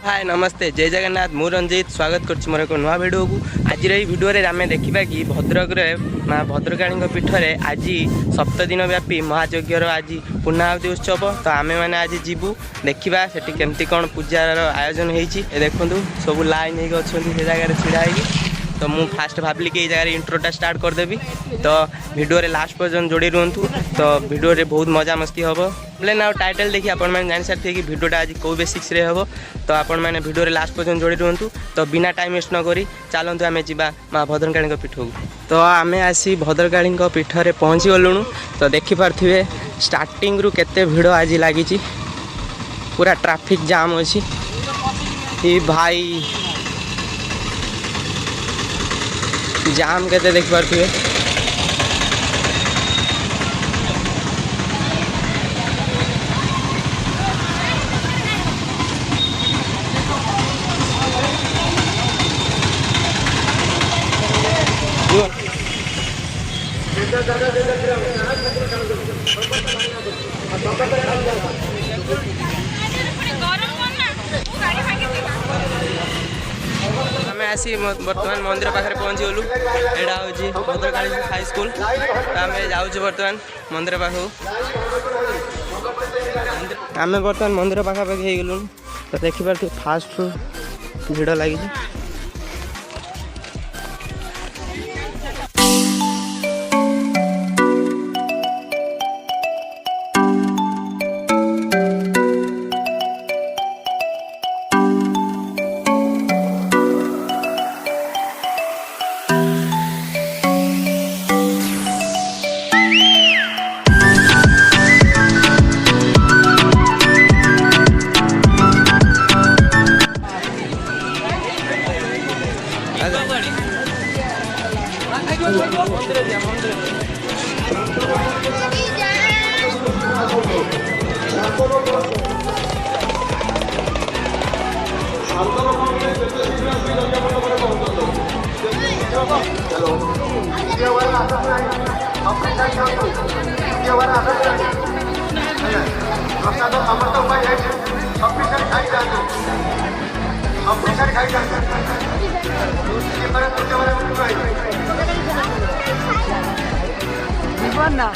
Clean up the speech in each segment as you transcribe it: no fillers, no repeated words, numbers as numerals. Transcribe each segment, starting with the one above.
हाय नमस्ते जय जगन्नाथ मु रंजित स्वागत कर मोर एक नुआ भिडियो को आज भिडियो आम देखा कि भद्रक माँ भद्रकाणी पीठ में आज सप्तदिन व्यापी महायज्ञर आज पूर्णाहुति उत्सव तो आम मैंने आज जीवु देखा से केमती कौन पूजार आयोजन होती देखूँ सब लाइन अच्छा से जगह छिड़ा तो मुझे फास्ट भाविली कि जगह इंट्रोटा स्टार्ट करदेवी तो भिडियो लास्ट पर्यटन जोड़ी रुहतु तो भिडियो बहुत मजा मस्ती हम बोले ना टाइटल देखिए आपण मैंने जानी सारी कि भिडियोटा आज कौ बेसिक्स हम तो आपण मैंने भिडियो लास्ट पर्यटन जोड़ी रुहतु तो बिना टाइम वेस्ट न करी चलतु आम जा माँ भद्रकाणी पीठ को तो आम आसी भद्रकाणी पीठ में पहुँची गलुणु तो देखिपे स्टार्टिंग रु केते भिड़ आज लगी पूरा ट्रैफिक जाम अच्छी ये भाई जाम केते देख पारे आम आसी बर्तमान मंदिर पाखे पहुँची गलु यहाँ हूँ भद्रकाणी हाई स्कूल आम जाऊँ बर्तमान मंदिर पाखक आम बर्तमान मंदिर पाखापाखि हो गलु तो देखिपे फास्ट भिड़ लगी ना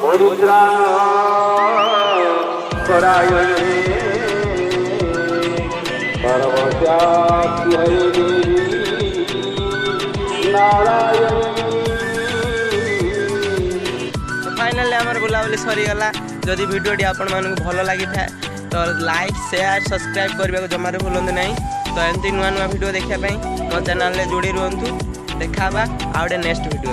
परित्राण शंकरायणे सर्वस्यास्ति हरे नारायणी। फाइनाली आमर बुलाबुली सरीगला। जदि भिडियोटी आपण मानक भल लगी था तो लाइक शेयर सब्सक्राइब करने को जमार भूलु ना। तो एमती नुआ नुआ भिडियो देखा मो चैनल जोड़ी रुहतु। देखा आउ नेक्स्ट भिडियो।